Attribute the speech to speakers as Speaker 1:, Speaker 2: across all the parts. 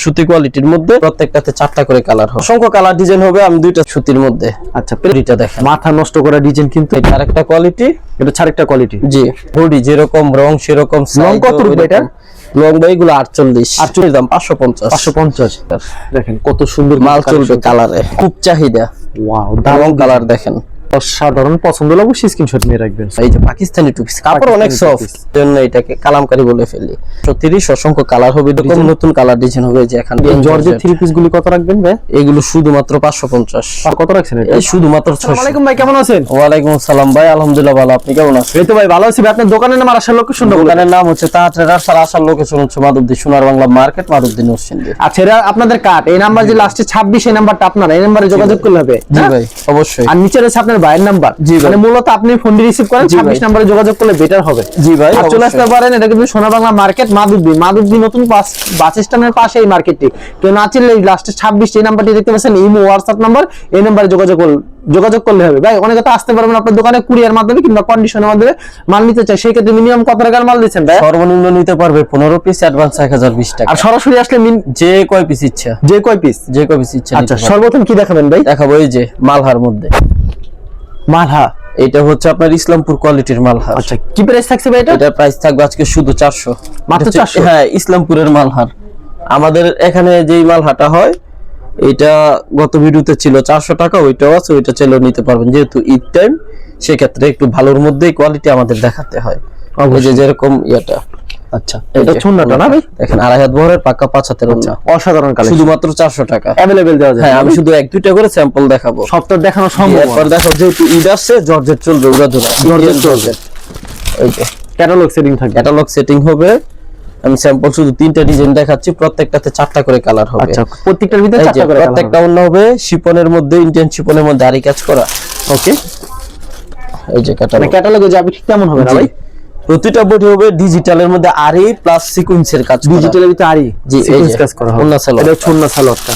Speaker 1: সুতি কোয়ালিটির মধ্যে প্রত্যেকটাতে 4টা করে কালার হবে, অসংখ্য কালার ডিজাইন হবে। আমি দুইটা সুতির মধ্যে।
Speaker 2: আচ্ছা,
Speaker 1: এটা দেখেন
Speaker 2: মাথা নষ্ট করা ডিজাইন, কিন্তু
Speaker 1: এটা আরেকটা কোয়ালিটি,
Speaker 2: এটা আরেকটা কোয়ালিটি।
Speaker 1: জি, বডি যেরকম রং সেরকম
Speaker 2: লং কত রূপে এটা?
Speaker 1: লং ভাই এগুলো 48 দাম 550
Speaker 2: দেখেন কত সুন্দর
Speaker 1: মাল চলবে কালারে, খুব চাহিদা।
Speaker 2: ওয়াও,
Speaker 1: দারুণ কালার দেখেন,
Speaker 2: সাধারণ পছন্দ হলে অবশ্যই স্ক্রিনশট নিয়ে রাখবেন।
Speaker 1: এই যে পাকিস্তানি টু পিস কাপড় অনেক সফট, জন্য এটাকে কালামকারী বলে ফেলি। 30 অসংখ্য কালার হবে, এরকম নতুন কালার ডিজাইন হবে। যে এখানে
Speaker 2: জর্জেট থ্রি পিস গুলি কত রাখবেন ভাই?
Speaker 1: এগুলো শুধুমাত্র 550।
Speaker 2: আর কত রাখছেন এটা?
Speaker 1: এই শুধুমাত্র 600।
Speaker 2: আসসালামু আলাইকুম ভাই, কেমন আছেন?
Speaker 1: ওয়ালাইকুম আসসালাম ভাই, আলহামদুলিল্লাহ ভালো। আপনি কেমন আছেন?
Speaker 2: এই তো ভাই ভালো আছি ভাই। আপনার দোকানের নাম আর আসার লোকেশন?
Speaker 1: দোকানের নাম হচ্ছে তাজ ট্রেডার্স, আর আসার লোকেশন হচ্ছে মাধবদী সোনার বাংলা মার্কেট, মাধবদী নরসিংদী।
Speaker 2: আচ্ছা, এটা আপনাদের কার্ড, এই নাম্বার যে লাস্টে 26, এই নাম্বারটা আপনার, এই নাম্বারে যোগাযোগ করলে হবে।
Speaker 1: জি ভাই, অবশ্যই।
Speaker 2: আর নিচে রয়েছে আপনার ভাইয়ের নাম্বার। মানে মূলত আপনি ফোন রিসিভ করেন, 26 নম্বরে যোগাযোগ করলে বেটার হবে।
Speaker 1: জি ভাই,
Speaker 2: চলে আসতে পারেন। এটা কিন্তু সোনা বাংলা মার্কেট, মাধবদী নতুন বাস স্ট্যান্ডের পাশে এই মার্কেটটি। কেউ না চিনলে লাস্টে 26 এই নাম্বারটি দেখতে পাচ্ছেন, ইমো হোয়াটসঅ্যাপ নাম্বার, এই নাম্বারে যোগাযোগ করলে হবে। ভাই অনেকে তো আসতে পারবেন আপনার দোকানে কুরিয়ার মাধ্যমে কিংবা কন্ডিশনের মাধ্যমে মাল নিতে চাই, সেই ক্ষেত্রে মিনিমাম কত টাকার মাল দিচ্ছেন ভাই?
Speaker 1: সর্বনিম্ন নিতে পারবে 15 পিস, অ্যাডভান্স 1020 টাকা।
Speaker 2: আর সরাসরি আসলে
Speaker 1: যে কয় পিস ইচ্ছা,
Speaker 2: যে কয় পিস
Speaker 1: আচ্ছা,
Speaker 2: সর্বপ্রথম কি দেখাবেন ভাই?
Speaker 1: দেখাবো এই যে মালহার মধ্যে।
Speaker 2: মালহা,
Speaker 1: এটা হচ্ছে আপনার ইসলামপুর কোয়ালিটির মালহার।
Speaker 2: আচ্ছা, কি প্রাইস থাকছে ভাই এটা?
Speaker 1: এটার প্রাইস থাকবে আজকে শুধু 400,
Speaker 2: মাত্র 400?
Speaker 1: হ্যাঁ, ইসলামপুরের মালহার। আমাদের এখানে যেই মালহাটা হয়, এটা গত ভিডিওতে ছিল 400 টাকা, ওইটাও আছে, ওইটা চাইলেও নিতে পারবেন। যেহেতু ঈদ টাইম, সেক্ষেত্রে একটু ভালোর মধ্যেই কোয়ালিটি আমাদের দেখাতে হয়। এই যে যেরকম ইয়েটা।
Speaker 2: আচ্ছা, এটা ছোটটা না ভাই?
Speaker 1: দেখেন 2.5 হাত বহরের পাকা 5 হাতের ওন্না,
Speaker 2: অসাধারণ কালেকশন,
Speaker 1: শুধুমাত্র 400 টাকা
Speaker 2: अवेलेबल দেওয়া যায়।
Speaker 1: হ্যাঁ, আমি শুধু 1-2টা করে স্যাম্পল দেখাবো,
Speaker 2: সবটা দেখানো সম্ভব।
Speaker 1: এরপর দেখো যেহেতু ঈদ আসছে, জর্জেট চলবে, জর্জেট। এই যে
Speaker 2: ক্যাটালগ সেটিং থাকবে,
Speaker 1: ক্যাটালগ সেটিং হবে। আমি স্যাম্পল শুধু 3টা ডিজাইন দেখাচ্ছি, প্রত্যেকটাতে 4টা করে কালার হবে।
Speaker 2: আচ্ছা, প্রত্যেকটার ভিতরে 4টা করে কালার,
Speaker 1: প্রত্যেকটা অন্য হবে শিপনের মধ্যে, ইন্ডিয়ান শিপনের মধ্যে আরি কাজ করা।
Speaker 2: ওকে,
Speaker 1: এই যে
Speaker 2: ক্যাটালগে যাবে ঠিক কেমন হবে না ভাই?
Speaker 1: প্রতিটা বডি হবে ডিজিটালের মধ্যে আরি প্লাস সিকোয়েন্সের কাজ করা।
Speaker 2: ডিজিটালের ভিতরে আরি,
Speaker 1: জি,
Speaker 2: সিকোয়েন্স কাজ করা হবে।
Speaker 1: ওন্না সালোয়ার,
Speaker 2: এটা ছোটনা সালোয়ারটা।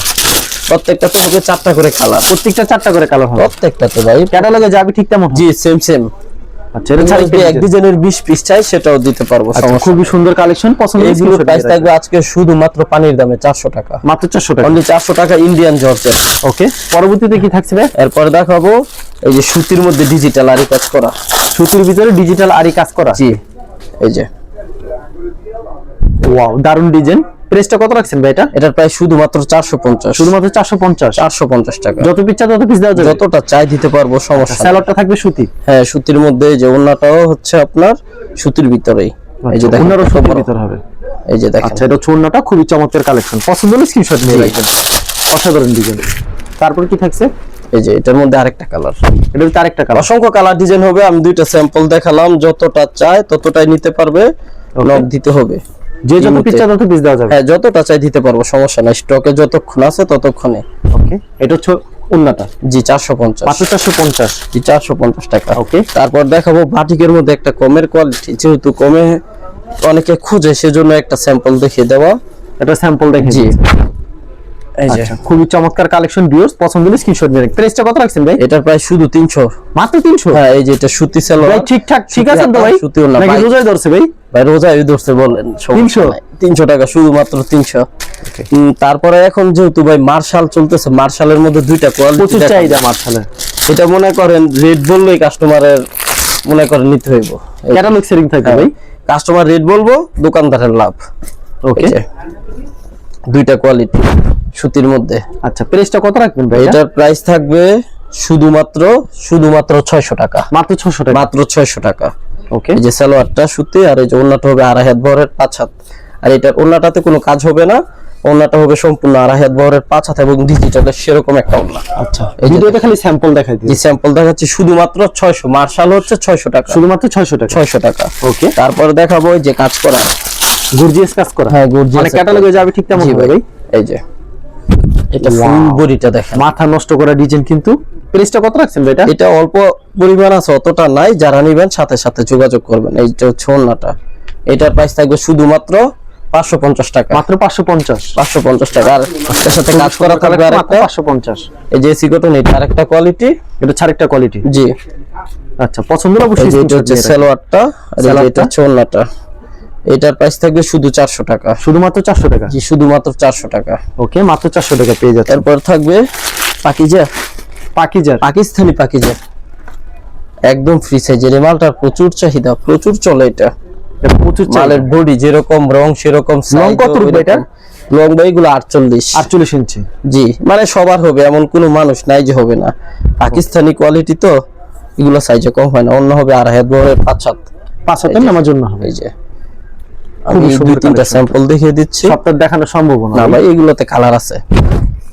Speaker 1: প্রত্যেকটাতে হবে 4টা করে কালার,
Speaker 2: প্রত্যেকটা 4টা করে কালার হবে
Speaker 1: প্রত্যেকটাতে ভাই।
Speaker 2: ক্যাটালগে যাবে ঠিক কেমন হবে?
Speaker 1: জি, সেম।
Speaker 2: আচ্ছা, এটা ছাড়া
Speaker 1: এক ডিজাইনের 20 পিস চাই, সেটাও দিতে পারবো, সমস্যা।
Speaker 2: খুবই সুন্দর কালেকশন, পছন্দ হলে
Speaker 1: এগুলোর প্রাইস থাকবে আজকে শুধুমাত্র পানির দামে 400 টাকা,
Speaker 2: মাত্র 400 টাকা,
Speaker 1: অনলি 400 টাকা, ইন্ডিয়ান জর্জেট।
Speaker 2: ওকে, পরবর্তীতে কি থাকছে ভাই?
Speaker 1: এরপর দেখাবো এই যে সুতির মধ্যে ডিজিটাল আরি কাজ করা,
Speaker 2: সুতির ভিতরে ডিজিটাল আরি কাজ করা।
Speaker 1: জি, এই যে
Speaker 2: ওয়াও, দারুন ডিজাইন। প্রাইসটা কত রাখছেন ভাই এটা?
Speaker 1: এটার প্রাইস শুধুমাত্র 450,
Speaker 2: শুধুমাত্র 450
Speaker 1: টাকা।
Speaker 2: যত পিস চাই তত পিস দেওয়া যাবে,
Speaker 1: যতটা চাই দিতে পারবো, সমস্যা নেই।
Speaker 2: সালোয়ারটা থাকবে সুতি,
Speaker 1: হ্যাঁ, সুতির মধ্যে। এই যে ওন্নাটাও হচ্ছে আপনার সুতির ভিতরেই, এই যে দেখেন
Speaker 2: ওনারও সুতির ভিতর হবে।
Speaker 1: এই যে দেখেন।
Speaker 2: আচ্ছা, এটা ছোটনাটা খুবই চমৎকার কালেকশন, পছন্দ হলে স্ক্রিনশট নিয়ে রাখবেন, অসাধারণ ডিজাইন। তারপর কি থাকছে?
Speaker 1: এই যে এটার মধ্যে আরেকটা কালার,
Speaker 2: এটা হচ্ছে আরেকটা কালার,
Speaker 1: অসংখ্য কালার ডিজাইন হবে। আমি দুইটা স্যাম্পল দেখালাম, যতটা চাই ততটাই নিতে পারবে, নক দিতে হবে।
Speaker 2: যে যত পিস চাই তত পিস দেওয়া যাবে,
Speaker 1: হ্যাঁ, যতটা চাই দিতে পারবো, সমস্যা নাই। স্টকে যতক্ষণ আছে ততক্ষণে।
Speaker 2: ওকে, এটা হচ্ছে ওন্নাটা।
Speaker 1: জি, 450,
Speaker 2: মাত্র 450।
Speaker 1: জি, 450 টাকা।
Speaker 2: ওকে,
Speaker 1: তারপর দেখাবো বাটিকের মধ্যে একটা কমের কোয়ালিটি, যেহেতু কমে অনেকে খুঁজে, সেজন্য একটা স্যাম্পল দেখিয়ে দেওয়া।
Speaker 2: এটা স্যাম্পল দেখে।
Speaker 1: জি, এই যে
Speaker 2: আচ্ছা, খুবই চমৎকার কালেকশন, ভিউয়ার্স পছন্দ হলে স্ক্রিনশট নিয়ে রাখবেন। প্রাইসটা কত রাখছেন ভাই?
Speaker 1: এটার প্রাইস শুধু 300,
Speaker 2: মাত্র 300।
Speaker 1: হ্যাঁ, এই যে এটা সুতি সালোয়ার
Speaker 2: ভাই ঠিকঠাক ঠিক আছেন তো ভাই?
Speaker 1: সুতি ওন্না
Speaker 2: নাকি রোজায় ধরছে ভাই?
Speaker 1: ভাই রোজায় ধরছে বলেন, 300 টাকা, শুধুমাত্র 300। তারপরে এখন যেহেতু ভাই মার্শাল চলতেছে, মার্শালের মধ্যে দুইটা কোয়ালিটি,
Speaker 2: প্রচুর চাহিদা মার্শালের।
Speaker 1: এটা মনে করেন রেড বললেই কাস্টমারের মনে করেন নিতে হইব,
Speaker 2: ক্যাটালগ সেটিং থাকবে ভাই,
Speaker 1: কাস্টমার রেড বলবো, দোকানদারের লাভ।
Speaker 2: ওকে,
Speaker 1: দুইটা কোয়ালিটি সুতির মধ্যে।
Speaker 2: আচ্ছা, প্রাইসটা কত রাখবেন ভাই?
Speaker 1: এটার প্রাইস থাকবে শুধুমাত্র 600 টাকা,
Speaker 2: মাত্র 600 টাকা,
Speaker 1: মাত্র 600 টাকা।
Speaker 2: ওকে,
Speaker 1: এই যে সালোয়ারটা সুতি, আর এই যে ওন্নাটা হবে 2.5 হাত বহরের 5 হাত। আর এটার ওন্নাটাতে কোনো কাজ হবে না, ওন্নাটা হবে সম্পূর্ণ 2.5 হাত বহরের 5 হাত এবং ডিজিটালের সেরকম একটা ওন্না।
Speaker 2: আচ্ছা, ভিডিওতে খালি স্যাম্পল দেখাই দিই।
Speaker 1: এই স্যাম্পল দেখাচ্ছি শুধুমাত্র 600, মার্শাল হচ্ছে 600 টাকা,
Speaker 2: শুধুমাত্র 600 টাকা,
Speaker 1: 600 টাকা।
Speaker 2: ওকে,
Speaker 1: তারপর দেখাবো এই যে কাজ করা,
Speaker 2: গর্জিয়াস কাজ করা।
Speaker 1: হ্যাঁ, গর্জিয়াস।
Speaker 2: মানে ক্যাটালগে যাবে ঠিক তেমন হবে ভাই।
Speaker 1: এই যে এটা ফুল বডিটা দেখেন,
Speaker 2: মাথা নষ্ট করা ডিজাইন। কিন্তু প্রাইসটা কত রাখছেন ভাই এটা?
Speaker 1: এটা অল্প পরিমাণ আছে, অতটা নাই। যারা নেবেন সাথে সাথে যোগাযোগ করবেন। এইটা হচ্ছে ওন্নাটা, এটার প্রাইস থাকবে শুধুমাত্র 550 টাকা,
Speaker 2: মাত্র 550
Speaker 1: টাকা। আর এর সাথে কাজ করা থাকবে আরেকটা
Speaker 2: 550।
Speaker 1: এই যে এসি কটন, এটা আরেকটা কোয়ালিটি,
Speaker 2: এটা আরেকটা কোয়ালিটি।
Speaker 1: জি,
Speaker 2: আচ্ছা, পছন্দ হলে অবশ্যই
Speaker 1: এটা হচ্ছে সালোয়ারটা, আর এটা হচ্ছে ওন্নাটা। এটার প্রাইস থাকবে শুধু 400 টাকা।
Speaker 2: শুধুমাত্র 400 টাকা।
Speaker 1: জি শুধুমাত্র 400 টাকা।
Speaker 2: ওকে, মাত্র 400 টাকা পেয়ে যাচ্ছে।
Speaker 1: এরপর থাকবে পাকিজা, পাকিস্তানি পাকিজা, একদম ফ্রি সাইজের। এই মালটার প্রচুর চাহিদা, প্রচুর চলে এটা।
Speaker 2: প্রচুর
Speaker 1: মালের বডি যেরকম রং সেরকম
Speaker 2: লং
Speaker 1: size
Speaker 2: কত
Speaker 1: ও
Speaker 2: রূপে এটা?
Speaker 1: লং ভাই এগুলো 48
Speaker 2: ইঞ্চি।
Speaker 1: জি মানে সবার হবে, এমন কোনো মানুষ নাই যে হবে না। পাকিস্তানি কোয়ালিটি তো, এগুলো সাইজে কম হয় না, অন্য হবে 2.5 বড়ের
Speaker 2: 5 নামার জন্য হবে।
Speaker 1: এই যে আমি
Speaker 2: সুন্দর
Speaker 1: 2-3টা
Speaker 2: collection।
Speaker 1: স্যাম্পল দেখিয়ে দিচ্ছি।
Speaker 2: সবটা দেখানো সম্ভব না
Speaker 1: না ভাই এগুলোতে কালার আছে,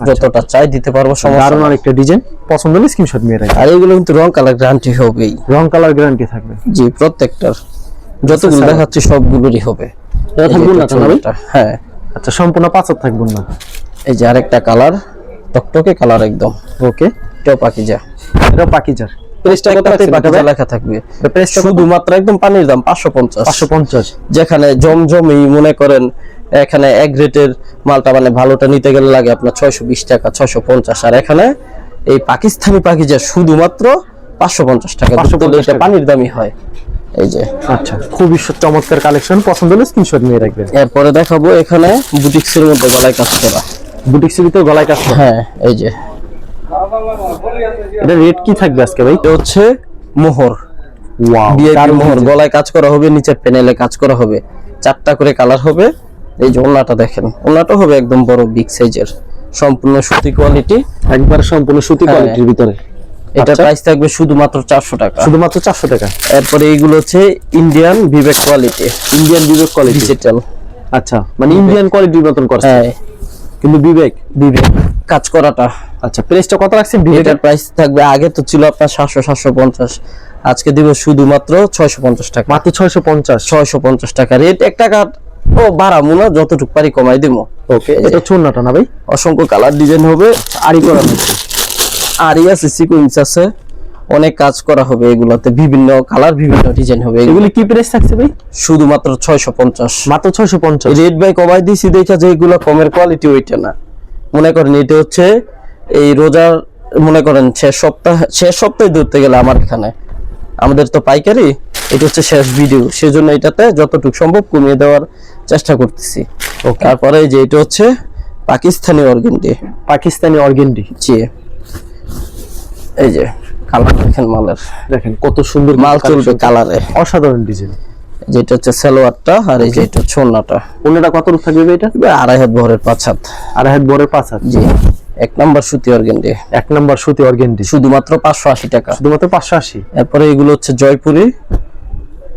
Speaker 1: যতটা চাই দিতে পারবো, সমস্যা
Speaker 2: দারুণ
Speaker 1: নাই।
Speaker 2: আরেকটা ডিজাইন, পছন্দ হলে স্ক্রিনশট নিয়ে রাখবেন।
Speaker 1: আর এগুলো কিন্তু রং কালার গ্যারান্টি হবেই।
Speaker 2: রং কালার গ্যারান্টি থাকবে।
Speaker 1: জি প্রত্যেকটার, যতগুলো
Speaker 2: আচ্ছা,
Speaker 1: দেখাচ্ছি সবগুলোরই হবে।
Speaker 2: এটা থাকবে না তো না ভাই?
Speaker 1: হ্যাঁ
Speaker 2: আচ্ছা, সম্পূর্ণ 5 থাকবে না।
Speaker 1: এই যে আরেকটা কালার, টকটকে কালার একদম।
Speaker 2: ওকে,
Speaker 1: এটাও পাকিজা।
Speaker 2: এটা পাকিজার। প্রাইসটা কত
Speaker 1: প্রত্যেকটাতে
Speaker 2: রাখছেন এটা
Speaker 1: পাকিজা
Speaker 2: ভাই?
Speaker 1: লেখা থাকবে।
Speaker 2: প্রাইসটা কত?
Speaker 1: শুধুমাত্র একদম পানির দাম 550।
Speaker 2: 550।
Speaker 1: যেখানে জমজমি মনে করেন এখানে এক গ্রেডের মালটা মানে ভালোটা নিতে গেলে লাগে আপনার 620 টাকা, 650। আর এখানে এই পাকিস্তানি পাকিজা শুধুমাত্র 550 টাকা।
Speaker 2: 550
Speaker 1: এটা
Speaker 2: টাকা।
Speaker 1: পানির দামই হয়। এই যে
Speaker 2: আচ্ছা, খুবই চমৎকার কালেকশন, পছন্দ হলে স্ক্রিনশট নিয়ে রাখবেন।
Speaker 1: এরপরে দেখাবো এখানে বুটিক্সের মধ্যে গলায় কাজ করা।
Speaker 2: বুটিক্সের ভিতরে গলায় কাজ করা।
Speaker 1: হ্যাঁ এই যে
Speaker 2: এটা রেট কি থাকবে আজকে ভাই?
Speaker 1: এটা হচ্ছে মোহর,
Speaker 2: ওয়াও,
Speaker 1: ভিআইপি মোহর। গলায় কাজ করা হবে, নিচে প্যানেলে কাজ করা হবে, 4টা করে কালার হবে। এই যে ওন্নাটা দেখেন, ওন্নাটা হবে একদম বড় বিগ সাইজের, সম্পূর্ণ সুতি কোয়ালিটি,
Speaker 2: একবার সম্পূর্ণ সুতি
Speaker 1: হ্যাঁ।
Speaker 2: কোয়ালিটির ভিতরে।
Speaker 1: এটা
Speaker 2: আচ্ছা।
Speaker 1: প্রাইস থাকবে শুধুমাত্র 400 টাকা।
Speaker 2: শুধুমাত্র 400 টাকা।
Speaker 1: এরপরে এইগুলো হচ্ছে ইন্ডিয়ান বিবেক কোয়ালিটি,
Speaker 2: ইন্ডিয়ান বিবেক কোয়ালিটি।
Speaker 1: ডিজিটাল।
Speaker 2: আচ্ছা, মানে ইন্ডিয়ান কোয়ালিটির মতন করছে,
Speaker 1: হ্যাঁ
Speaker 2: কিন্তু বিবেক।
Speaker 1: বিবেক কাজ করাটা।
Speaker 2: আচ্ছা, প্রাইসটা কত রাখছেন বিবেকের?
Speaker 1: এটার প্রাইস থাকবে, আগে তো ছিল আপনার 700-750, আজকে দিব শুধুমাত্র 650 টাকা।
Speaker 2: মাত্র 650।
Speaker 1: 650 টাকা রেট। 1 টাকা ও বাড়াবো না, যতটুকু পারি কমাই দেবো।
Speaker 2: ওকে, এটা চুন্নাটা না ভাই?
Speaker 1: অসংখ্য কালার ডিজাইন হবে,
Speaker 2: আরি করা হচ্ছে।
Speaker 1: আরি আছে, সিকোয়েন্স আছে, অনেক কাজ করা হবে এগুলোতে, বিভিন্ন কালার বিভিন্ন ডিজাইন হবে।
Speaker 2: এগুলি কি প্রাইস থাকছে ভাই?
Speaker 1: শুধুমাত্র 650।
Speaker 2: মাত্র 650।
Speaker 1: রেট বাই কমাই দিছি দেখা যায় এগুলো কমের কোয়ালিটি ওইটা না। মনে করেন এটা হচ্ছে এই রোজার, মনে করেন শেষ সপ্তাহে ধরতে গেলে আমার এখানে, আমাদের তো পাইকারি, এটা হচ্ছে শেষ ভিডিও, সেজন্য এটাতে যতটুকু সম্ভব কমিয়ে দেওয়ার চেষ্টা করতেছি। তারপরে এই যে এটা হচ্ছে পাকিস্তানি অর্গেন্ডি।
Speaker 2: পাকিস্তানি অর্গেন্ডি।
Speaker 1: জি এই যে কালার দেখেন মালের,
Speaker 2: দেখেন কত সুন্দর
Speaker 1: মাল চলবে কালারে।
Speaker 2: অসাধারণ ডিজাইন।
Speaker 1: যেটা হচ্ছে সালোয়ারটা, আর এই যে এটা হচ্ছে ওন্নাটা।
Speaker 2: ওন্নাটা কত রূপ থাকবে ভাই এটা?
Speaker 1: 2.5 হাত বহরের 5 হাত।
Speaker 2: 2.5 হাত বড় 5 হাত।
Speaker 1: জি 1 নাম্বার সুতি অর্গেন্ডি,
Speaker 2: 1 নাম্বার সুতি অর্গেন্ডি,
Speaker 1: শুধুমাত্র 580 টাকা।
Speaker 2: শুধুমাত্র 580।
Speaker 1: এরপরে এগুলো হচ্ছে জয়পুরি।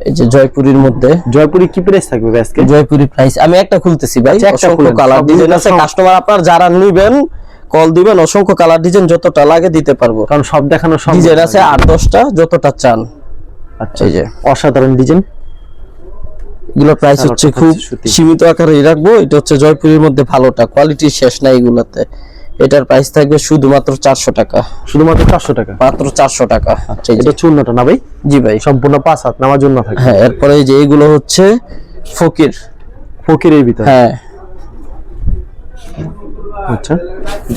Speaker 1: এই যে জয়পুরির মধ্যে,
Speaker 2: জয়পুরি কি প্রাইস থাকবে ভাই আজকে?
Speaker 1: জয়পুরি প্রাইস আমি একটা খুলতেছি ভাই,
Speaker 2: একটা
Speaker 1: অসংখ্য
Speaker 2: খুলেন,
Speaker 1: কালার
Speaker 2: সব
Speaker 1: ডিজাইন
Speaker 2: ডিজাইন
Speaker 1: আছে।
Speaker 2: সব।
Speaker 1: কাস্টমার আপনার যারা নেবেন কল দিবেন, অসংখ্য কালার ডিজাইন যতটা লাগে দিতে পারবো,
Speaker 2: কারণ সব দেখানো সম্ভব
Speaker 1: ডিজাইন
Speaker 2: না।
Speaker 1: আছে 8-10টা, যতটা চান।
Speaker 2: আচ্ছা,
Speaker 1: এই যে
Speaker 2: অসাধারণ ডিজাইন।
Speaker 1: এগুলো প্রাইস
Speaker 2: কালারটা
Speaker 1: হচ্ছে
Speaker 2: হচ্ছে
Speaker 1: খুব
Speaker 2: সুতি।
Speaker 1: সীমিত আকারে রাখবো। এটা হচ্ছে জয়পুরের মধ্যে ভালোটা, কোয়ালিটি শেষ নাই এগুলাতে। এটার প্রাইস থাকবে শুধুমাত্র 400 টাকা।
Speaker 2: শুধুমাত্র 400 টাকা।
Speaker 1: মাত্র 400 টাকা। এই যে,
Speaker 2: এটা চুন্নাটা না ভাই?
Speaker 1: জি ভাই।
Speaker 2: সম্পূর্ণ 5 হাত নামার জন্য থাকে।
Speaker 1: হ্যাঁ এরপরে এই যে এগুলো হচ্ছে ফকির।
Speaker 2: ফকিরের ভিতরে।
Speaker 1: হ্যাঁ
Speaker 2: আচ্ছা,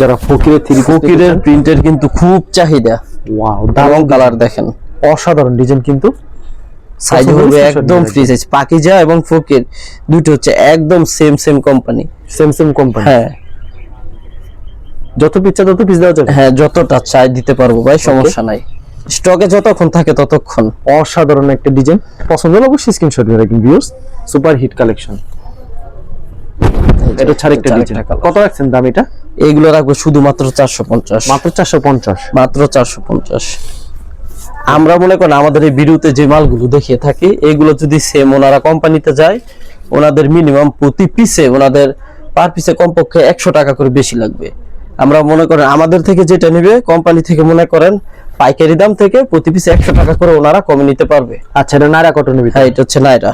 Speaker 2: যারা ফকিরের
Speaker 1: ফকিরের প্রিন্টের কিন্তু খুব চাহিদা।
Speaker 2: ওয়াও,
Speaker 1: দারুণ
Speaker 2: দারুণ
Speaker 1: কালার দেখেন,
Speaker 2: অসাধারণ ডিজাইন, কিন্তু
Speaker 1: সাইজ
Speaker 2: পছন্দ
Speaker 1: হবে
Speaker 2: হলে
Speaker 1: একদম
Speaker 2: screenshot
Speaker 1: ফ্রি সাইজ। পাকিজা এবং ফকির দুটো হচ্ছে একদম সেম কোম্পানি।
Speaker 2: Same company.
Speaker 1: হ্যাঁ
Speaker 2: যত পিচ্ছা তত পিস দেওয়া যাবে।
Speaker 1: হ্যাঁ যতটা চাই দিতে পারবো ভাই, সমস্যা নাই। স্টকে যতক্ষণ থাকে ততক্ষণ।
Speaker 2: অসাধারণ একটা ডিজাইন, পছন্দ হলে অবশ্যই স্ক্রিনশট নিয়ে রাখবেন ভিউয়ার্স। Super hit collection. এটা ছাড় একটা ডিজাইন। কত রাখছেন দাম এটা?
Speaker 1: এইগুলো রাখবো শুধুমাত্র 450।
Speaker 2: মাত্র 450।
Speaker 1: মাত্র 450। আমরা মনে করেন আমাদের এই ভিডিওতে যে মালগুলো দেখিয়ে থাকি, এগুলো যদি সেম ওনারা কোম্পানিতে যায়, ওনাদের মিনিমাম প্রতি পিসে, ওনাদের পার পিসে কমপক্ষে 100 টাকা করে বেশি লাগবে। আমরা মনে করেন আমাদের থেকে যেটা নিবে, কোম্পানি থেকে মনে করেন পাইকারি দাম থেকে প্রতি পিসে 100 টাকা করে ওনারা কমে নিতে পারবে।
Speaker 2: আচ্ছা, এটা নায়রা কটনের ভিতরে।
Speaker 1: হ্যাঁ এটা হচ্ছে নায়রা,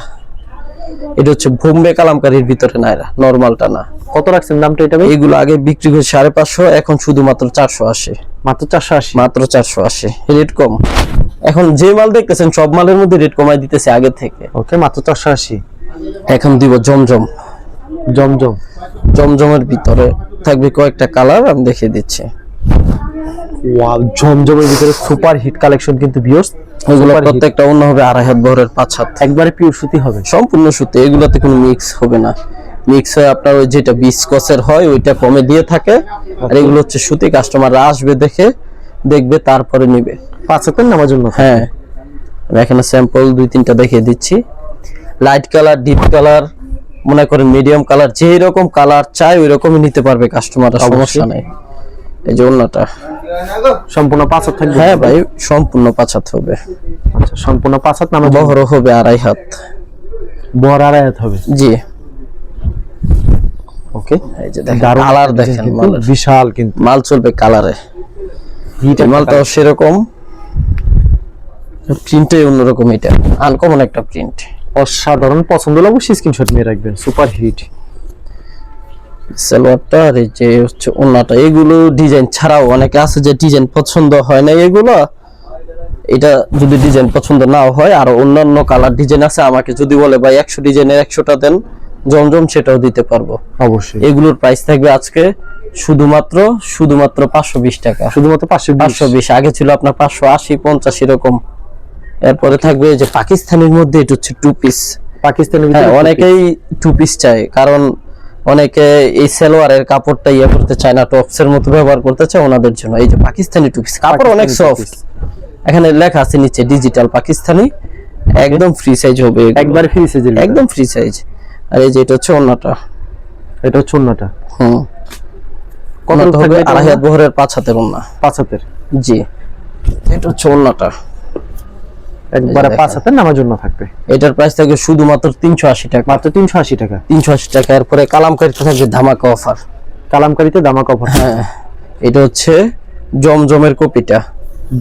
Speaker 1: এটা হচ্ছে বোম্বে কালামকারীর ভিতরে নায়রা, নরমালটা না।
Speaker 2: কত রাখছেন দামটা এটা ভাই?
Speaker 1: এগুলো আগে বিক্রি করে 550, এখন শুধুমাত্র 480।
Speaker 2: মাত্র 480।
Speaker 1: মাত্র 480, রেট কম। এখন যে মাল দেখতেছেন সব মালের মধ্যে রেট কমাই দিতেছে আগে থেকে।
Speaker 2: ওকে, মাত্র 480।
Speaker 1: এখন দিব জমজম।
Speaker 2: জমজম।
Speaker 1: জমজমের ভিতরে থাকবে কয়েকটা কালার, আমি দেখিয়ে দিচ্ছি।
Speaker 2: ওয়াও, জমজমের ভিতরে সুপার হিট কালেকশন কিন্তু ভিউয়ার্স,
Speaker 1: এগুলো প্রত্যেকটা অন্য হবে 2.5 হাত বহরের 5 হাত,
Speaker 2: একবারে পিওর সুতি হবে,
Speaker 1: সম্পূর্ণ সুতি, এগুলোতে কোনো মিক্স হবে না। মিক্স হয় আপনার ওই যেটা বিস্কসের হয় ওইটা কমে দিয়ে থাকে, আর এগুলো হচ্ছে সুতি। কাস্টমাররা আসবে দেখবে তারপরে নিবে।
Speaker 2: 5 হাতের নামার জন্য।
Speaker 1: হ্যাঁ, আমি এখানে স্যাম্পল 2-3টা দেখিয়ে দিচ্ছি। লাইট কালার, ডিপ কালার, মনে করেন মিডিয়াম কালার, যেই রকম কালার চাই ওই রকমই নিতে পারবে কাস্টমাররা, সমস্যা নেই। এই যে ওন্নাটা
Speaker 2: সম্পূর্ণ 5 হাত থাকবে।
Speaker 1: হ্যাঁ ভাই, সম্পূর্ণ 5 হাত হবে।
Speaker 2: আচ্ছা, সম্পূর্ণ 5 হাত নামার জন্য।
Speaker 1: বহর হবে 2.5 হাত।
Speaker 2: বহর 2.5 হাত হবে।
Speaker 1: জি,
Speaker 2: ওকে।
Speaker 1: এই যে দেখেন কালার, দেখেন মালের
Speaker 2: বিশাল কিন্তু
Speaker 1: মাল চলবে কালারে। এই মালটাও সেরকম, প্রিন্টে অন্যরকম, এটা আনকমন একটা প্রিন্ট,
Speaker 2: অসাধারণ। পছন্দ হলে অবশ্যই স্ক্রিনশট নিয়ে রাখবেন। সুপার হিট
Speaker 1: সালোয়ারটা, আর এই যে হচ্ছে ওন্নাটা। এগুলো ডিজাইন ছাড়াও অনেকে আছে যে ডিজাইন পছন্দ হয় না, এগুলো এটা যদি ডিজাইন পছন্দ নাও হয় আর অন্যান্য কালার ডিজাইন আছে, আমাকে যদি বলে ভাই 100 ডিজাইনের 100টা দেন জমজম, সেটাও দিতে পারবো
Speaker 2: অবশ্যই।
Speaker 1: এগুলোর প্রাইস থাকবে আজকে শুধুমাত্র 520 টাকা।
Speaker 2: শুধুমাত্র 520।
Speaker 1: আগে ছিল আপনার 580, 50 এরকম। এরপরে থাকবে যে পাকিস্তানের মধ্যে, এটা হচ্ছে 2 পিস।
Speaker 2: পাকিস্তানের
Speaker 1: হ্যাঁ,
Speaker 2: ভিতরে
Speaker 1: অনেকেই 2 পিস চায়, কারণ অনেকে এই সালোয়ারের কাপড়টা ইয়ে করতে চায় না, টপসের মতো ব্যবহার করতে চায়, ওনাদের জন্য এই যে পাকিস্তানি 2 পিস। কাপড় অনেক সফট, এখানে লেখা আছে নিচে ডিজিটাল পাকিস্তানি, একদম ফ্রি সাইজ হবে,
Speaker 2: একবার ফ্রি সাইজ,
Speaker 1: একদম ফ্রি সাইজ। আর এই যে এটা হচ্ছে ওন্নাটা,
Speaker 2: এটা হচ্ছে ওন্নাটা।
Speaker 1: কত থাকবে? 2.5 হাত বহরের 5 হাতের ওন্না।
Speaker 2: 5 হাতের।
Speaker 1: জি, এটা হচ্ছে ওন্নাটা,
Speaker 2: একবারে 5 হাতের নামার জন্য থাকবে।
Speaker 1: এটার প্রাইস থাকবে শুধুমাত্র 380 টাকা।
Speaker 2: মাত্র 380 টাকা।
Speaker 1: 380 টাকা। এরপরে কালামকারীতে থাকবে ধামাকা অফার।
Speaker 2: কালামকারীতে ধামাকা অফার।
Speaker 1: হ্যাঁ, এটা হচ্ছে জমজমের কপিটা।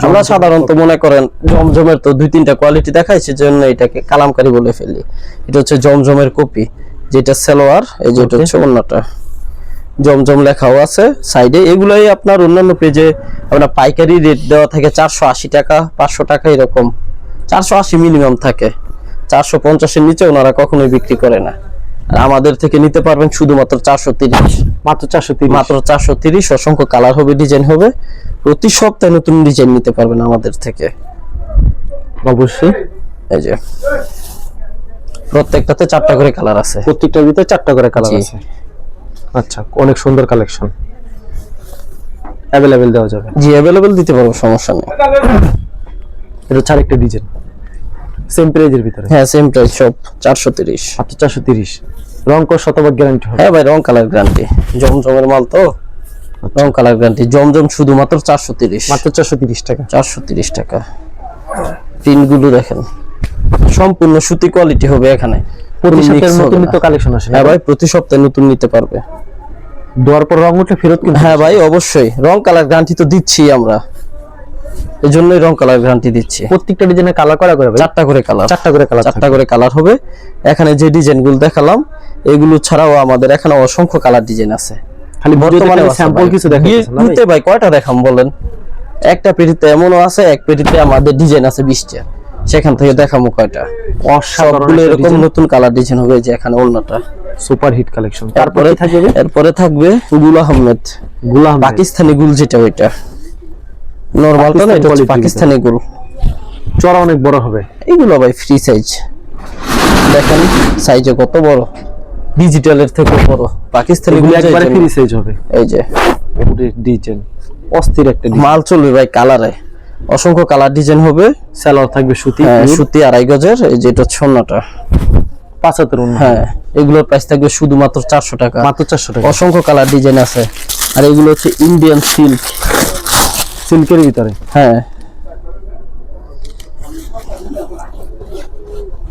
Speaker 1: আমরা সাধারণত মনে করেন জমজমের তো 2-3টা কোয়ালিটি দেখাইছে, জন্য এটাকে কালামকারী বলে ফেলি। এটা হচ্ছে জমজমের কপি, যেটা সালোয়ার, এই যে এটা হচ্ছে ওন্নাটা, জমজম লেখাও আছে সাইডে। এগুলাই আপনার অন্যান্য পেজে আপনার পাইকারি রেট দেওয়া থাকে 480 টাকা, 500 টাকা এরকম। 480 মিনিমাম থাকে, 450 এর নিচে ওনারা কখনোই বিক্রি করে না। আর আমাদের থেকে নিতে পারবেন শুধুমাত্র 430।
Speaker 2: মাত্র 430।
Speaker 1: মাত্র 430। অসংখ্য কালার হবে, ডিজাইন হবে, প্রতি সপ্তাহে নতুন ডিজাইন নিতে পারবেন আমাদের থেকে
Speaker 2: অবশ্যই।
Speaker 1: এই যে প্রত্যেকটাতে 4টা করে কালার আছে,
Speaker 2: প্রত্যেকটার ভিতরে 4টা করে কালার আছে। আচ্ছা, অনেক সুন্দর কালেকশন, अवेलेबल দেওয়া যাবে।
Speaker 1: জি, अवेलेबल দিতে পারবো, সমস্যা নেই।
Speaker 2: এটা হচ্ছে আরেকটা ডিজাইন, সেম প্রাইজের ভিতরে।
Speaker 1: হ্যাঁ, সেম প্রাইস, সব 430।
Speaker 2: মাত্র 430। রং কো শতভাগ গ্যারান্টি হবে।
Speaker 1: হ্যাঁ ভাই, রং কালার গ্যারান্টি, জমজমের মাল তো, রং কালার গ্যারান্টি। জমজম শুধুমাত্র 430।
Speaker 2: মাত্র 430 টাকা।
Speaker 1: 430 টাকা। প্রিন্টগুলো দেখেন, সম্পূর্ণ সুতি কোয়ালিটি হবে এখানে।
Speaker 2: প্রতি সপ্তাহে নতুন নতুন কালেকশন আসে।
Speaker 1: হ্যাঁ ভাই, প্রতি সপ্তাহে নতুন নিতে পারবে।
Speaker 2: দেওয়ার পর রং উঠলে ফেরত কিন্তু।
Speaker 1: হ্যাঁ ভাই, অবশ্যই রং কালার গ্যারান্টি তো দিচ্ছি আমরা, এজন্যই রং কালার গ্যারান্টি দিচ্ছি।
Speaker 2: প্রত্যেকটা ডিজাইনে কালার করা করে ভাই?
Speaker 1: 4টা করে কালার।
Speaker 2: 4টা করে কালার।
Speaker 1: 4টা করে কালার হবে। এখানে যে ডিজাইনগুলো দেখালাম এগুলো ছাড়াও আমাদের এখানে অসংখ্য কালার ডিজাইন আছে।
Speaker 2: খালি বর্তমানে স্যাম্পল কিছু দেখাচ্ছেন না ভাই?
Speaker 1: ভাই কয়টা দেখাম বলেন? একটা পেটিতে এমনও আছে, এক পেটিতে আমাদের ডিজাইন আছে 20টা, সেখান থেকে দেখামু কয়টা? সবগুলো এরকম নতুন কালার ডিজাইন হবে। যে এখানে ওন্নাটা
Speaker 2: সুপার হিট কালেকশন।
Speaker 1: তারপরে থাকবে, এরপরে থাকবে গুল আহমেদ, পাকিস্তানি গুল, যেটা ওইটা নরমালটা না, এটা হচ্ছে পাকিস্তানি গুল।
Speaker 2: চড়া অনেক বড় হবে
Speaker 1: এইগুলো ভাই ফ্রি সাইজ, দেখেন সাইজে কত বড়, ডিজিটালের থেকে বড়। পাকিস্তানি গুলো
Speaker 2: একবারে ফ্রি সাইজ হবে।
Speaker 1: এই যে
Speaker 2: ডিজাইন অস্থির একটা
Speaker 1: মাল চলবে ভাই কালারে, অসংখ্য কালার ডিজাইন হবে।
Speaker 2: সালোয়ার থাকবে সুতি,
Speaker 1: সুতি 2.5 গজের। এই যে এটা ছন্নাটা
Speaker 2: 5 হাতের ওন্না।
Speaker 1: হ্যাঁ, এগুলোর প্রাইস থাকবে শুধুমাত্র 400 টাকা।
Speaker 2: মাত্র 400 টাকা।
Speaker 1: অসংখ্য কালার ডিজাইন আছে। আর এগুলো হচ্ছে ইন্ডিয়ান সিল্ক,
Speaker 2: সিল্কের ভিতরে।
Speaker 1: হ্যাঁ,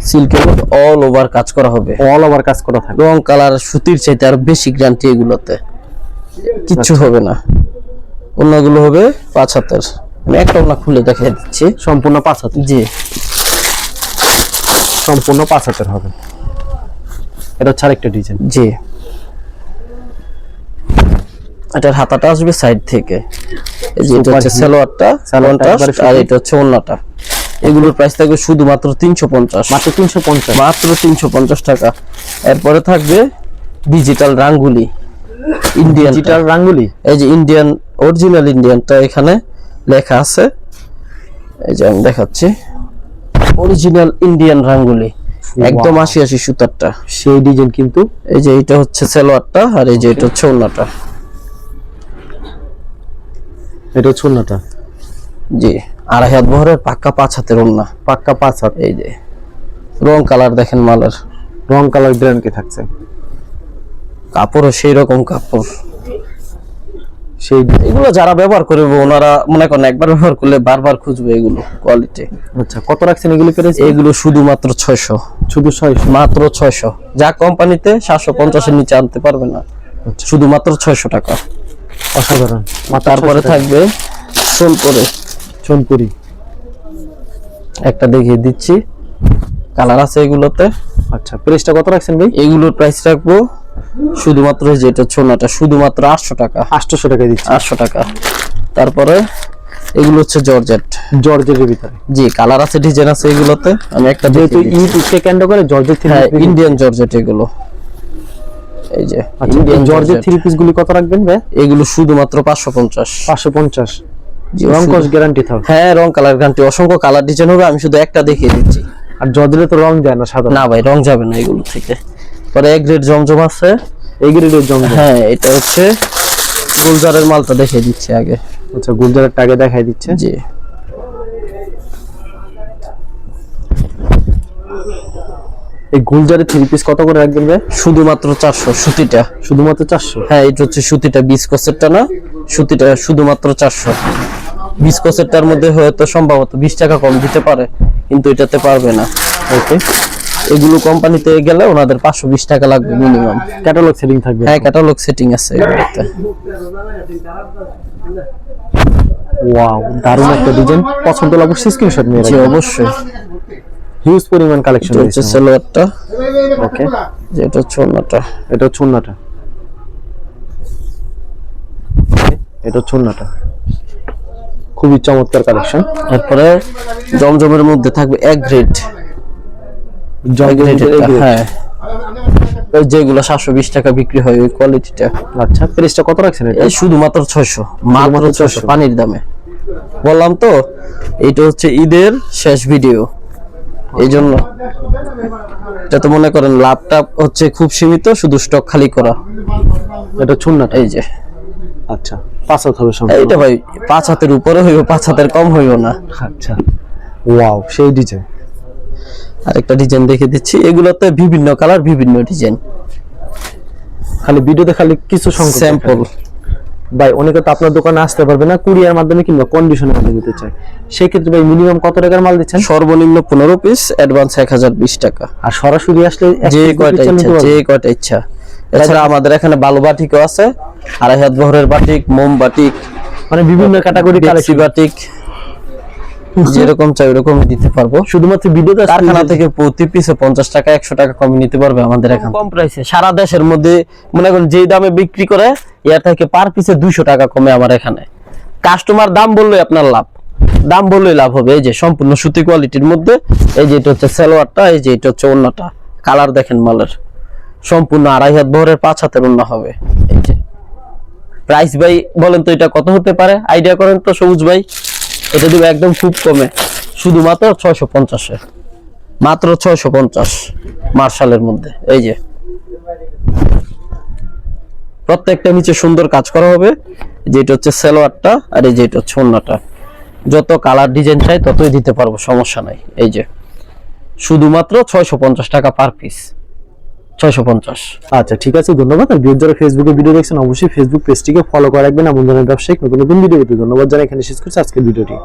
Speaker 1: সিল্কের অল ওভার কাজ করা হবে,
Speaker 2: অল ওভার কাজ করা থাকবে।
Speaker 1: রং কালার সুতির চাইতে আর বেশি গ্যারান্টি এগুলোতে, কিচ্ছু হবে না। অন্যগুলো হবে 5 হাতের। আমি একটা ওন্না খুলে দেখিয়ে দিচ্ছি।
Speaker 2: সম্পূর্ণ 5 হাত।
Speaker 1: জি,
Speaker 2: সম্পূর্ণ 5 হাতের হবে। এটা হচ্ছে আরেকটা ডিজাইন।
Speaker 1: জি, এটার হাতাটা আসবে সাইড থেকে। এই যে এটা হচ্ছে সালোয়ারটা, আর এটা হচ্ছে ওন্নাটা। এগুলোর প্রাইস থাকবে শুধুমাত্র 350।
Speaker 2: মাত্র 350।
Speaker 1: মাত্র 350 টাকা। এরপরে থাকবে ডিজিটাল রাঙ্গুলি, ইন্ডিয়ান
Speaker 2: ডিজিটাল রাঙ্গুলি।
Speaker 1: এই যে ইন্ডিয়ান, অরিজিনাল ইন্ডিয়ানটা এখানে লেখা আছে, এই যে আমি দেখাচ্ছি, অরিজিনাল ইন্ডিয়ান রাঙ্গুলি, একদম ৮০ সুতারটা,
Speaker 2: সেই ডিজাইন কিন্তু।
Speaker 1: এই যে এটা হচ্ছে সালোয়ারটা, আর এই যে এটা হচ্ছে ওড়নাটা।
Speaker 2: এটা হচ্ছে ওড়নাটা।
Speaker 1: জি, ২.৫ হাত বহরের পাক্কা 5 হাতের ওড়না,
Speaker 2: পাক্কা 5 হাত।
Speaker 1: এই যে রং কালার দেখেন মালের,
Speaker 2: রং কালার গ্যারান্টি থাকছে,
Speaker 1: কাপড়ও সেই রকম কাপড়।
Speaker 2: সেই
Speaker 1: এগুলো যারা ব্যবহার করবে ওনারা মনে করেন একবার ব্যবহার করলে বারবার খুঁজবে এগুলো কোয়ালিটি।
Speaker 2: আচ্ছা, কত রাখছেন এগুলো প্রাইস?
Speaker 1: এগুলো শুধুমাত্র 600,
Speaker 2: শুধু 600,
Speaker 1: মাত্র 600। যা কোম্পানিতে 750 এর নিচে আনতে পারবে না, শুধুমাত্র 600 টাকা।
Speaker 2: অসাধারণ।
Speaker 1: তারপরে থাকবে সোনপুরে,
Speaker 2: সোনপুরি
Speaker 1: একটা দেখিয়ে দিচ্ছি, কালার আছে এগুলোতে।
Speaker 2: আচ্ছা, প্রাইসটা কত রাখছেন ভাই?
Speaker 1: এগুলোর প্রাইস রাখবো শুধুমাত্র যেটা ছোনাটা শুধুমাত্র 800 টাকা।
Speaker 2: 800 টাকা দিচ্ছি।
Speaker 1: 800 টাকা। তারপরে এগুলো হচ্ছে জর্জেট,
Speaker 2: জর্জেটের ভিতরে।
Speaker 1: জি, কালার আছে, ডিজাইন আছে এগুলোতে। আমি একটা
Speaker 2: যেহেতু ঈদ কেন্দ্র করে জর্জেট থ্রি,
Speaker 1: হ্যাঁ ইন্ডিয়ান জর্জেট এগুলো, এই যে
Speaker 2: ইন্ডিয়ান জর্জেট থ্রি পিস গুলি কত রাখবেন ভাই?
Speaker 1: এগুলো শুধুমাত্র 550।
Speaker 2: 550।
Speaker 1: জি,
Speaker 2: রং কস গ্যারান্টি থাকবে।
Speaker 1: হ্যাঁ, রং কালার গ্যারান্টি, অসংখ্য কালার ডিজাইন হবে, আমি শুধু একটা দেখিয়ে দিচ্ছি।
Speaker 2: আর জর্জেটে তো রং যায় না সাধারণ।
Speaker 1: না ভাই, রং যাবে না এগুলো থেকে। পরে এক গ্রেড জমজম আছে,
Speaker 2: এই গ্রেডের জমজম।
Speaker 1: হ্যাঁ এটা হচ্ছে গুলজারের মালটা দেখিয়ে দিচ্ছি আগে।
Speaker 2: আচ্ছা, গুলজারের টাগে দেখাই দিচ্ছে।
Speaker 1: জি,
Speaker 2: এই গুলজারের থ্রি পিস কত করে রাখবেন ভাই?
Speaker 1: শুধুমাত্র 400 সুতিটা,
Speaker 2: শুধুমাত্র 400।
Speaker 1: হ্যাঁ এটা হচ্ছে সুতিটা, বিস্কসেরটা না, সুতিটা শুধুমাত্র 400। বিস্কসেরটার মধ্যে হয়তো সম্ভবত 20 টাকা কম দিতে পারে, কিন্তু এটাতে পারবে না।
Speaker 2: ওকে,
Speaker 1: এগুলো কোম্পানিতে গেলে ওনাদের 520 টাকা লাগবে মিনিমাম।
Speaker 2: ক্যাটালগ সেটিং থাকবে।
Speaker 1: হ্যাঁ, ক্যাটালগ সেটিং আছে এগুলোতে।
Speaker 2: ওয়াও, দারুণ একটা ডিজাইন। পছন্দ হলে অবশ্যই স্ক্রিনশট নিয়ে
Speaker 1: জি
Speaker 2: রাখবেন।
Speaker 1: অবশ্যই।
Speaker 2: হিউজ পরিমাণ কালেকশন
Speaker 1: এটা হচ্ছে সালোয়ারটা,
Speaker 2: ওকে,
Speaker 1: যেটা হচ্ছে ওড়নাটা।
Speaker 2: এটা হচ্ছে ওড়নাটা। এটা হচ্ছে ওড়নাটা। খুবই চমৎকার কালেকশন।
Speaker 1: তারপরে জমজমের মধ্যে থাকবে এক গ্রেড, হ্যাঁ ওই যেগুলো 720 টাকা বিক্রি হয় ওই কোয়ালিটিটা।
Speaker 2: আচ্ছা, প্রাইসটা কত রাখছেন এটা?
Speaker 1: এই শুধুমাত্র 600, মাত্র 600 পানির দামে। বললাম তো এইটা হচ্ছে ঈদের শেষ ভিডিও, এই জন্য এটা তো মনে করেন লাভটা হচ্ছে খুব সীমিত, শুধু স্টক খালি করা।
Speaker 2: এটা ওড়নাটা।
Speaker 1: এই যে
Speaker 2: আচ্ছা, 5 হাত হবে সম্ভবত।
Speaker 1: এইটা ভাই 5 হাতের উপরে হইব, 5 হাতের কম হইব না।
Speaker 2: আচ্ছা, ওয়াও, সেই ডিজাইন।
Speaker 1: আরেকটা ডিজাইন দেখে দিচ্ছি, এগুলোতে বিভিন্ন কালার বিভিন্ন ডিজাইন,
Speaker 2: খালি ভিডিওতে খালি কিছু সংখ্যক
Speaker 1: স্যাম্পল।
Speaker 2: ভাই অনেকে তো আপনার দোকানে আসতে পারবে না, কুরিয়ার মাধ্যমে কিংবা কন্ডিশনের মাধ্যমে নিতে চায়, সেই ক্ষেত্রে ভাই মিনিমাম কত টাকার মাল দিচ্ছেন?
Speaker 1: সর্বনিম্ন 15 পিস, অ্যাডভান্স 1020 টাকা।
Speaker 2: আর সরাসরি আসলে
Speaker 1: যে কয়টা ইচ্ছা, যে কয়টা ইচ্ছা। এছাড়া আমাদের এখানে বালু বাটিকও আছে, 2.5 হাত বহরের বাটিক, মোম বাটিক,
Speaker 2: মানে বিভিন্ন ক্যাটাগরি
Speaker 1: কালেকশন বাটিক, যেরকম চাই ওরকম দিতে পারবো।
Speaker 2: শুধুমাত্র ভিডিওতে
Speaker 1: কারখানা থেকে প্রতি পিসে 50 টাকা 100 টাকা কম নিতে পারবে আমাদের এখানে, কম প্রাইসে। সারা দেশের মধ্যে মনে করেন যেই দামে বিক্রি করে এর থেকে পার পিসে 200 টাকা কমে আমার এখানে। কাস্টমার দাম বললে আপনার লাভ, দাম বললেই লাভ হবে। এই যে সম্পূর্ণ সুতি কোয়ালিটির মধ্যে, এই যে এটা হচ্ছে সালোয়ারটা, এই যে এটা হচ্ছে ওড়নাটা, কালার দেখেন মালের, সম্পূর্ণ 2.5 হাত বহরের 5 হাতের ওড়না হবে। এই যে প্রাইস ভাই বলেন তো এটা কত হতে পারে, আইডিয়া করেন তো সবুজ ভাই? এটা দিব একদম খুব কমে, শুধুমাত্র 650-এ, মাত্র 650 মার্শালের মধ্যে। এই যে প্রত্যেকটা নিচে সুন্দর কাজ করা হবে, যেটা হচ্ছে সালোয়ারটা, আর এই যে এটা হচ্ছে ওড়নাটা। যত কালার ডিজাইন চাই ততই দিতে পারবো, সমস্যা নাই। এই যে শুধুমাত্র 650 টাকা পার পিস, 650।
Speaker 2: আচ্ছা, ঠিক আছে, ধন্যবাদ। আর যারা ফেসবুকে ভিডিও দেখছেন অবশ্যই ফেসবুক পেজটিকে ফলো করে রাখবেন এমন ধরনের ব্যবসায়িক নতুন নতুন ভিডিও পেতে। ধন্যবাদ জানাই, এখানে শেষ করছি আজকের ভিডিওটি।